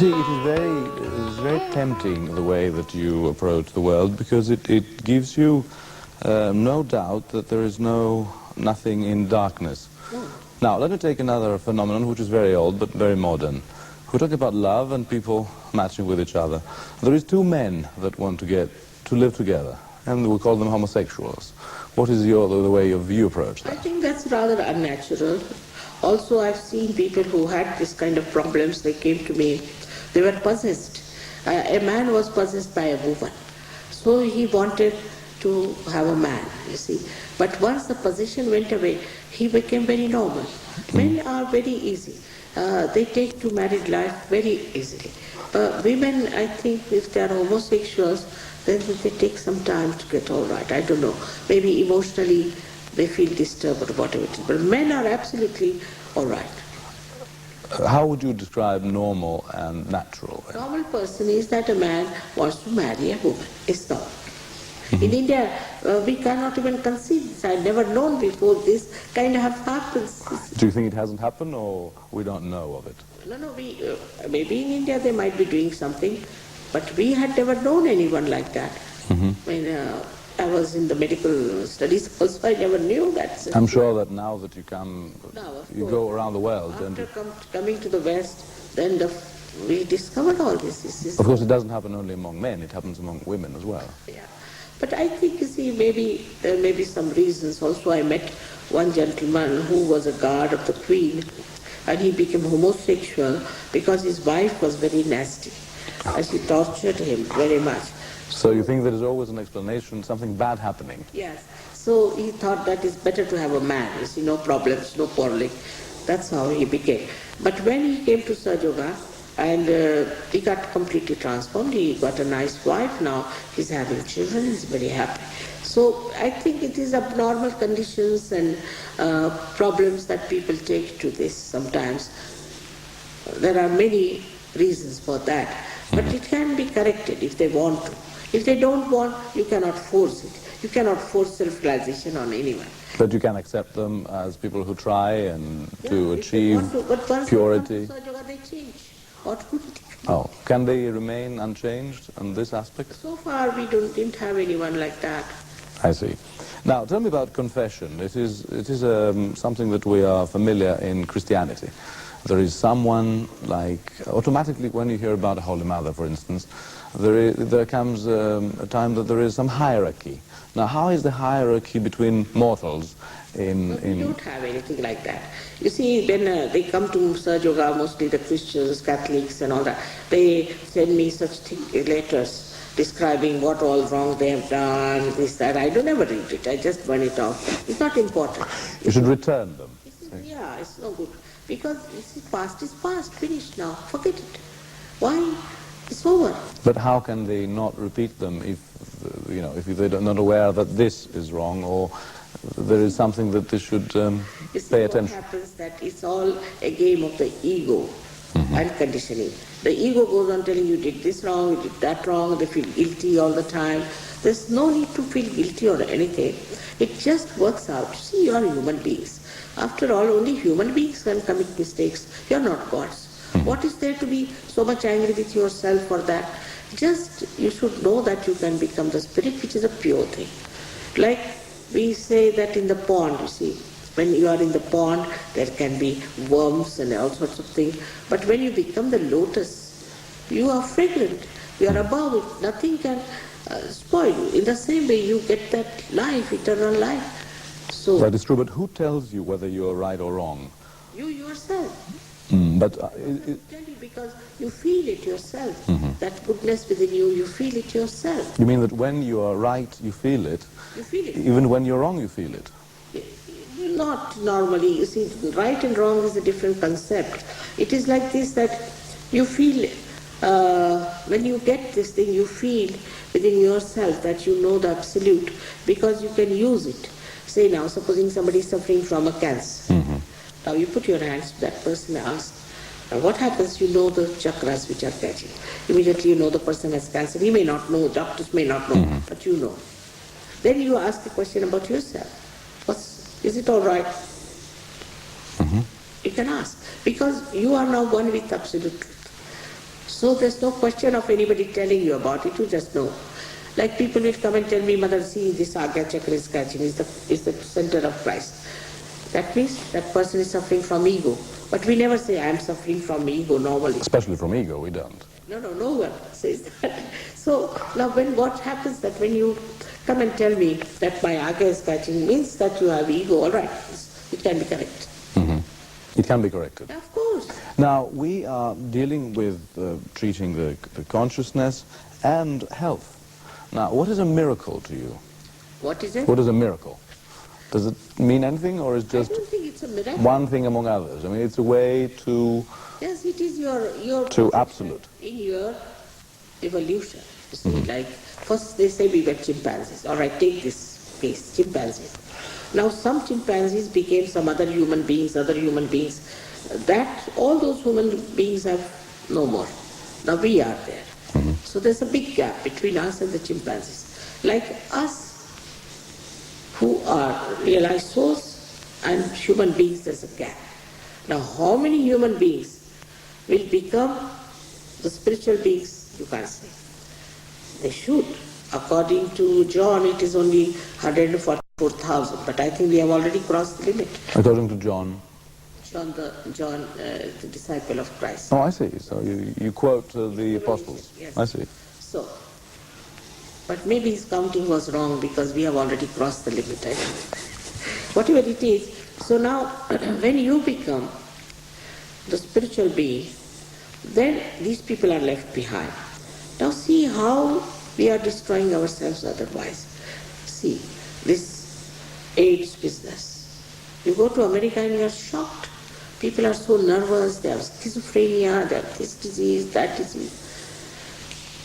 see, it is very tempting the way that you approach the world, because it gives you no doubt that there is nothing in darkness. Now, let me take another phenomenon which is very old but very modern. We're talking about love and people matching with each other. There is two men that want to live together, and we call them homosexuals. What is the way you approach that? I think that's rather unnatural. Also, I've seen people who had this kind of problems. They came to me, they were possessed. A man was possessed by a woman, so he wanted to have a man, you see. But once the possession went away, he became very normal. Men are very easy. They take to married life very easily. Women, I think, if they are homosexuals, then they take some time to get all right. I don't know. Maybe emotionally they feel disturbed or whatever it is. But men are absolutely all right. How would you describe normal and natural? Normal person is that a man wants to marry a woman. It's not. In India, we cannot even conceive this. I've never known before this kind of happens. Do you think it hasn't happened, or we don't know of it? No, maybe in India they might be doing something, but we had never known anyone like that. When I was in the medical studies also, I never knew that. I'm sure that now that you come, you go around the world. After coming to the West, then we discovered all this. Of course, it doesn't happen only among men, it happens among women as well. Yeah. But I think, you see, maybe there may be some reasons. Also, I met one gentleman who was a guard of the Queen, and he became homosexual because his wife was very nasty, and she tortured him very much. So you think there is always an explanation, something bad happening? Yes. So he thought that it's better to have a man, you see, no problems, no quarreling. That's how he became. But when he came to Sajoga, and he got completely transformed, he got a nice wife now, he's having children, he's very happy. So I think it is abnormal conditions and problems that people take to this sometimes. There are many reasons for that, but it can be corrected if they want to. If they don't want, you cannot force it. You cannot force self-realization on anyone. But you can accept them as people who try and to achieve purity. But once they change. Automatically. Oh, can they remain unchanged on this aspect? So far we didn't have anyone like that. I see. Now, tell me about confession. It is something that we are familiar in Christianity. There is someone like, automatically when you hear about a Holy Mother, for instance, there comes a time that there is some hierarchy. Now, how is the hierarchy between mortals in... We don't have anything like that. You see, when they come to Saj Yoga, mostly the Christians, Catholics and all that, they send me such thick letters describing what all wrong they have done, this, that. I don't ever read it. I just burn it off. It's not important. You should return them. Yeah, it's no good. Because past is past, finished now. Forget it. Why? It's over. But how can they not repeat them if they're not aware that this is wrong, or there is something that they should pay attention? What happens that it's all a game of the ego and conditioning. The ego goes on telling you did this wrong, you did that wrong, they feel guilty all the time. There's no need to feel guilty or anything. It just works out. See, you are human beings. After all, only human beings can commit mistakes. You are not gods. What is there to be so much angry with yourself for that? Just, you should know that you can become the spirit, which is a pure thing. Like we say that in the pond, you see, when you are in the pond, there can be worms and all sorts of things. But when you become the lotus, you are fragrant. You are above it. Nothing can spoil you. In the same way, you get that life, eternal life. So that is true, but who tells you whether you are right or wrong? You yourself. But I tell you, because you feel it yourself. That goodness within you, you feel it yourself. You mean that when you are right, you feel it? You feel it. Even when you're wrong, you feel it? Not normally. You see, right and wrong is a different concept. It is like this, that you feel, when you get this thing, you feel within yourself that you know the absolute, because you can use it. Say now, supposing somebody is suffering from a cancer. Now you put your hands to that person and ask, what happens? You know the chakras which are catching. Immediately you know the person has cancer. He may not know, doctors may not know, but you know. Then you ask the question about yourself. Is it all right? You can ask. Because you are now one with absolute truth. So there's no question of anybody telling you about it, you just know. Like people will come and tell me, Mother, see this Agya Chakra is catching, is the center of Christ. That means that person is suffering from ego. But we never say, I am suffering from ego normally. Especially from ego, we don't. No one says that. So now what happens that when you come and tell me that my Agya is catching, means that you have ego, all right, it can be corrected. It can be corrected. Of course. Now, we are dealing with treating the consciousness and health. Now, what is a miracle to you? What is it? What is a miracle? Does it mean anything, or is it just I don't think it's a miracle. one thing among others? I mean, it's a way to... Yes, it is your to absolute. In your evolution. You see, like, first they say we were chimpanzees. All right, take this case, chimpanzees. Now some chimpanzees became some other human beings. That, all those human beings have no more. Now we are there. So there's a big gap between us and the chimpanzees. Like us, who are realized souls, and human beings, there's a gap. Now how many human beings will become the spiritual beings, you can't say. They should. According to John, it is only 144,000, but I think we have already crossed the limit. According to John? John, the disciple of Christ. Oh, I see. So you quote the apostles. Yes. I see. So, but maybe his counting was wrong because we have already crossed the limit, I think. Whatever it is. So now, when you become the spiritual being, then these people are left behind. Now see how we are destroying ourselves otherwise. See, this AIDS business. You go to America and you are shocked. People are so nervous, they have schizophrenia, they have this disease, that disease.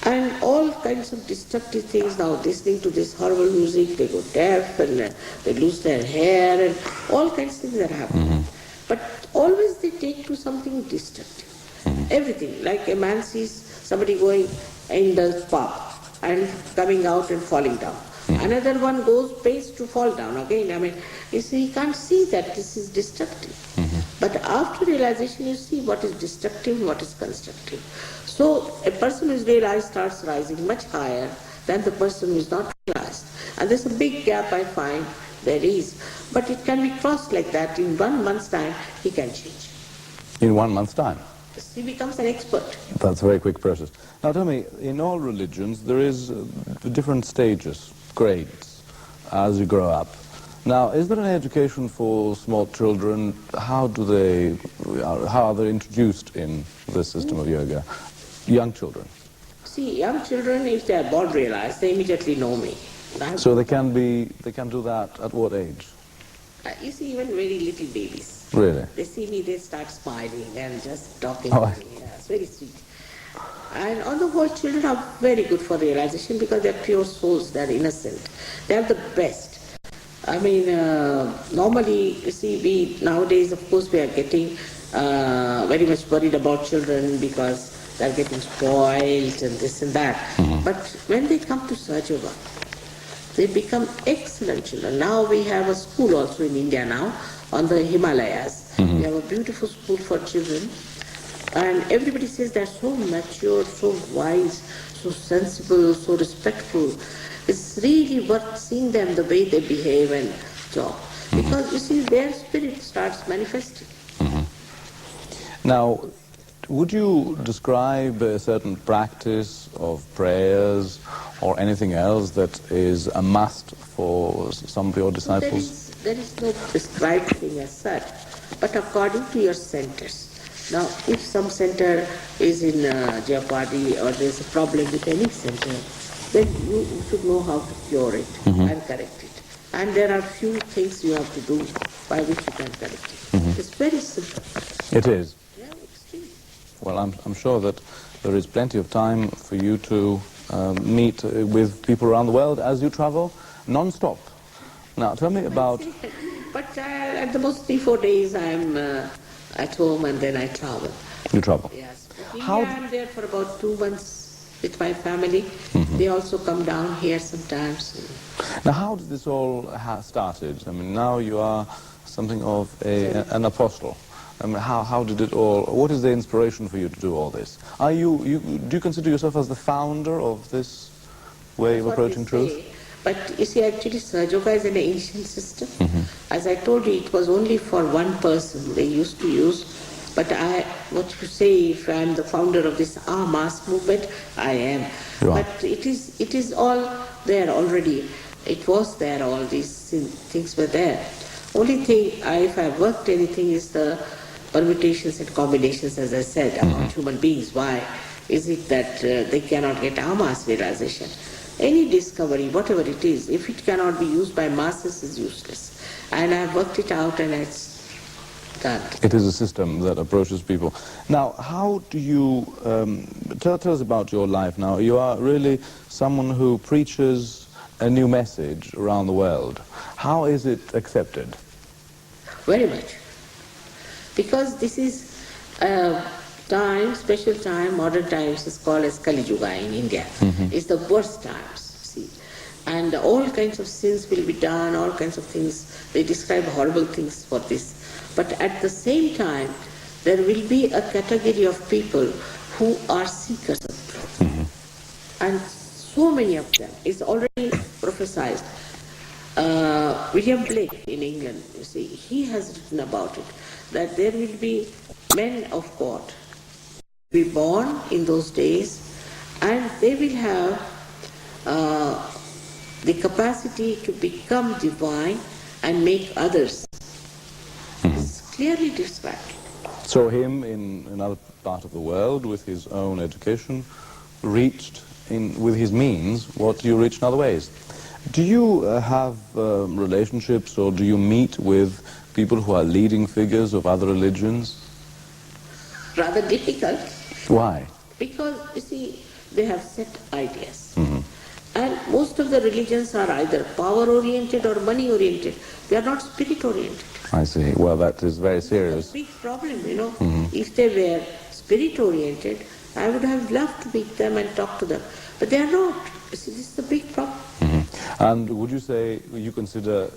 And all kinds of destructive things now, listening to this horrible music, they go deaf and they lose their hair and all kinds of things are happening. But always they take to something destructive. Everything, like a man sees somebody going in the pub and coming out and falling down. Another one pays to fall down again. I mean, you see, you can't see that this is destructive. But after realization, you see what is destructive and what is constructive. So a person who is realized starts rising much higher than the person who is not realized. And there's a big gap I find there is. But it can be crossed like that. In 1 month's time, he can change. In 1 month's time? He becomes an expert. That's a very quick process. Now tell me, in all religions there is different stages, grades, as you grow up. Now, is there an education for small children? How are they introduced in the system of yoga? Young children. See, young children, if they are born realized, they immediately know me. So they can do that at what age? You see, even very little babies. Really? They see me, they start smiling and just talking Oh, to me. Yeah, it's very sweet. And on the whole, children are very good for realization because they're pure souls, they're innocent. They're the best. I mean, normally, you see, nowadays, of course, we are getting very much worried about children because they're getting spoiled and this and that. But when they come to Sahaja, they become excellent children. Now we have a school also in India now, on the Himalayas. We have a beautiful school for children. And everybody says they're so mature, so wise, so sensible, so respectful. It's really worth seeing them, the way they behave and talk. Because you see, their spirit starts manifesting. Now, would you describe a certain practice of prayers or anything else that is a must for some of your disciples? There is no prescribed thing as such, but according to your centers. Now, if some center is in jeopardy or there's a problem with any center, then you should know how to cure it and correct it. And there are few things you have to do by which you can correct it. It's very simple. It is. Yeah, extremely. Well, I'm sure that there is plenty of time for you to meet with people around the world as you travel non-stop. Now, tell me about... But at the most 3-4 days I'm at home and then I travel. You travel? Yes. I'm there for about 2 months with my family. They also come down here sometimes. Now, how did this all started? I mean, now you are something of an apostle. I mean, how did it all, what is the inspiration for you to do all this? Are do you consider yourself as the founder of this way of approaching truth? But you see, actually, Sahaja Yoga is an ancient system. As I told you, it was only for one person they used to use. But what you say, if I am the founder of this mass movement, I am. Right. But it is all there already. It was there, all these things were there. Only thing, if I have worked anything, is the permutations and combinations, as I said, about human beings. Why is it that they cannot get mass realization? Any discovery, whatever it is, if it cannot be used by masses, is useless. And I have worked it out, and it's done. It is a system that approaches people. Now, how do you, tell us about your life now. You are really someone who preaches a new message around the world. How is it accepted? Very much. Because this is time, special time, modern times is called as Kali Yuga in India. It's the worst times, see. And all kinds of sins will be done, all kinds of things. They describe horrible things for this. But at the same time, there will be a category of people who are seekers of truth. And so many of them is already prophesied. William Blake in England, you see, he has written about it, that there will be men of God be born in those days, and they will have the capacity to become divine and make others. It's clearly described. So him in another part of the world with his own education reached with his means what you reach in other ways. Do you have relationships, or do you meet with people who are leading figures of other religions? Rather difficult. Why? Because, you see, they have set ideas. And most of the religions are either power-oriented or money-oriented. They are not spirit-oriented. I see. Well, that is very serious. It's a big problem, you know. If they were spirit-oriented, I would have loved to meet them and talk to them. But they are not. You see, this is the big problem. And would you say you consider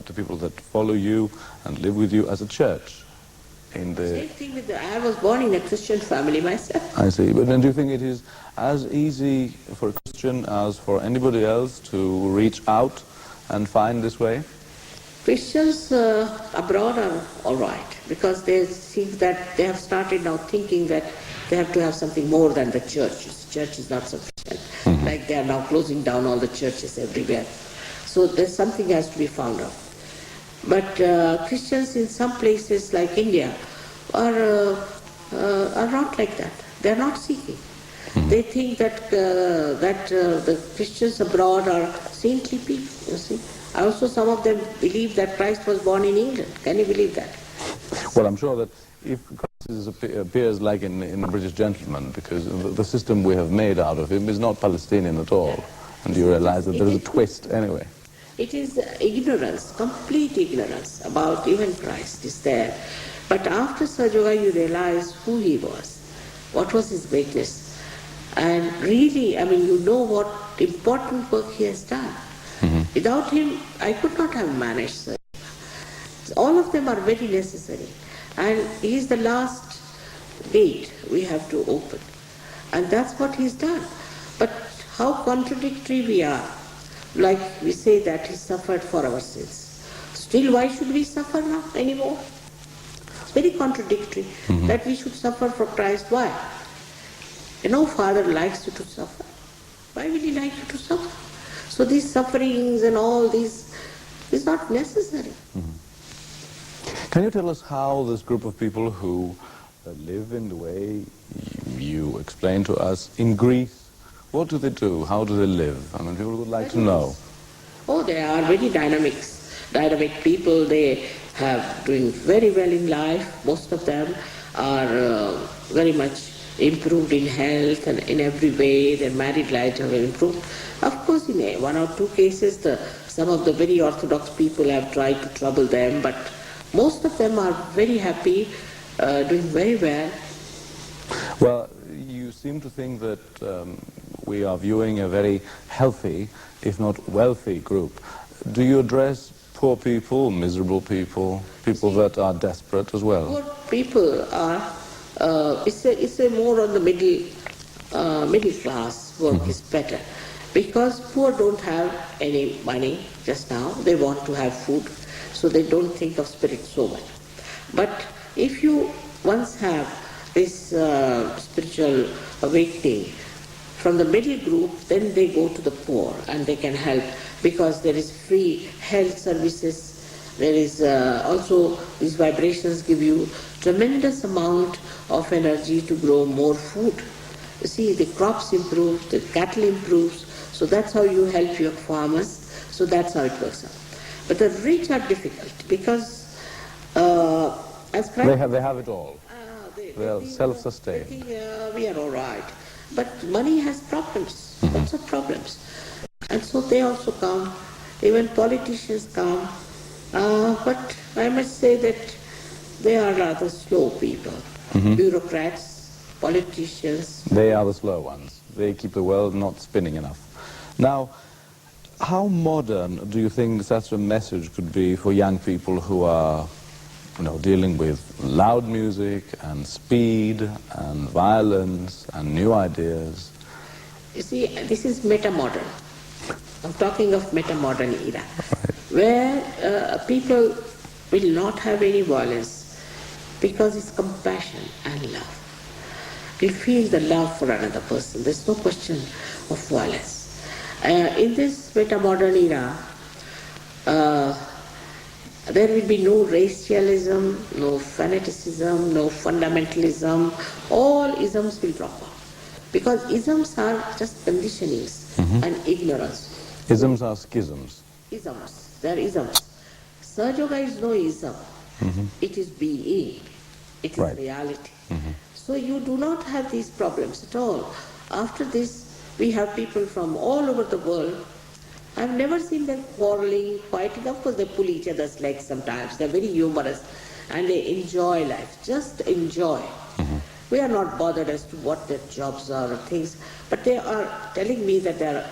the people that follow you and live with you as a church? Same thing with I was born in a Christian family myself. I see. But then do you think it is as easy for a Christian as for anybody else to reach out and find this way? Christians abroad are all right, because they think that they have started now thinking that they have to have something more than the church. The church is not sufficient. Like they are now closing down all the churches everywhere. So there's something has to be found out. But Christians in some places like India are not like that. They are not seeking. They think that the Christians abroad are saintly people, you see. Also some of them believe that Christ was born in England. Can you believe that? Well, I'm sure that if Christ appears like in a British gentleman, because the system we have made out of him is not Palestinian at all, and you realize that there is a twist anyway. It is ignorance, complete ignorance about even Christ is there. But after Sahaja Yoga you realize who he was, what was his greatness. And really, I mean, you know what important work he has done. Without him, I could not have managed Sahaja Yoga. All of them are very necessary. And he is the last gate we have to open. And that's what he's done. But how contradictory we are. Like we say that he suffered for our sins. Still, why should we suffer now anymore? It's very contradictory that we should suffer for Christ. Why? You know, Father likes you to suffer. Why will he like you to suffer? So these sufferings and all this is not necessary. Can you tell us how this group of people who live in the way you explained to us in Greece, what do they do? How do they live? I mean, people would like to know. Oh, they are very dynamic people. They have doing very well in life. Most of them are very much improved in health and in every way. Their married life have improved. Of course, in one or two cases, some of the very orthodox people have tried to trouble them, but most of them are very happy, doing very well. Well, you seem to think that we are viewing a very healthy, if not wealthy, group. Do you address poor people, miserable people, people that are desperate as well. Poor people are, it's a more on the middle class work is better. Because poor don't have any money just now, they want to have food, so they don't think of spirit so much. But if you once have this spiritual awakening from the middle group, then they go to the poor and they can help, because there is free health services. There is also, these vibrations give you tremendous amount of energy to grow more food. You see, the crops improve, the cattle improves, so that's how you help your farmers. So that's how it works out. But the rich are difficult because as they have it all. They are self-sustained. They think, we are all right. But money has problems, lots of problems. And so they also come, even politicians come. But I must say that they are rather slow people. Bureaucrats, politicians. They are the slow ones. They keep the world not spinning enough. Now, how modern do you think such a message could be for young people who are, dealing with loud music and speed and violence and new ideas? You see, this is Metamodel. I'm talking of Metamodern era, where people will not have any violence because it's compassion and love. You feel the love for another person. There's no question of violence. In this Metamodern era, there will be no racialism, no fanaticism, no fundamentalism. All isms will drop out. Because isms are just conditionings and ignorance. Isms are schisms. Isms, they are isms. Sahaja Yoga is no ism. It is being. It is reality. So you do not have these problems at all. After this, we have people from all over the world. I've never seen them quarreling, fighting. Of course, they pull each other's legs sometimes. They're very humorous and they enjoy life. Just enjoy. We are not bothered as to what their jobs are or things, but they are telling me that they are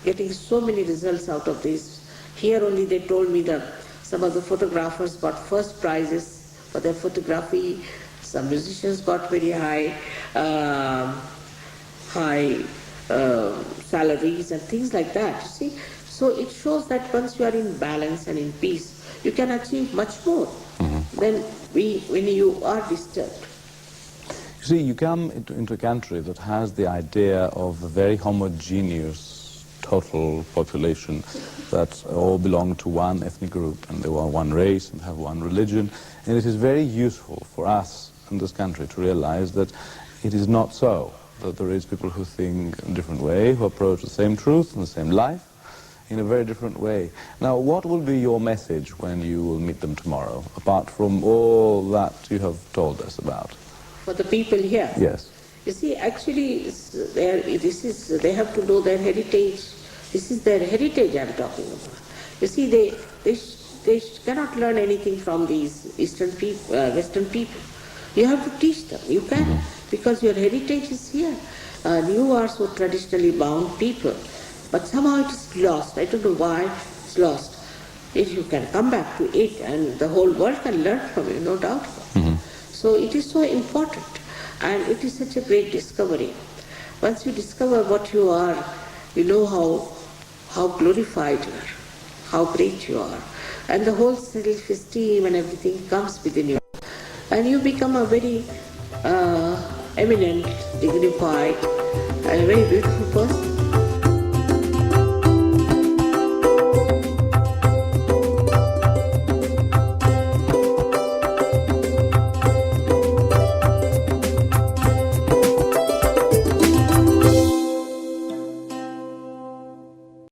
getting so many results out of this. Here only they told me that some of the photographers got first prizes for their photography. Some musicians got very high salaries and things like that, you see. So it shows that once you are in balance and in peace, you can achieve much more than when you are disturbed. You see, you come into a country that has the idea of a very homogeneous total population that all belong to one ethnic group and they are one race and have one religion, and it is very useful for us in this country to realize that it is not so, that there is people who think in a different way, who approach the same truth and the same life in a very different way. Now, what will be your message when you will meet them tomorrow, apart from all that you have told us about? For the people here? Yes. You see, actually, they have to know their heritage. This is their heritage I'm talking about. You see, they cannot learn anything from these Eastern people, Western people. You have to teach them. You can, because your heritage is here. You are so traditionally bound people. But somehow it is lost. I don't know why it's lost. If you can come back to it, and the whole world can learn from you, no doubt. So it is so important, and it is such a great discovery. Once you discover what you are, you know how glorified you are, how great you are, and the whole self-esteem and everything comes within you, and you become a very eminent, dignified, and a very beautiful person.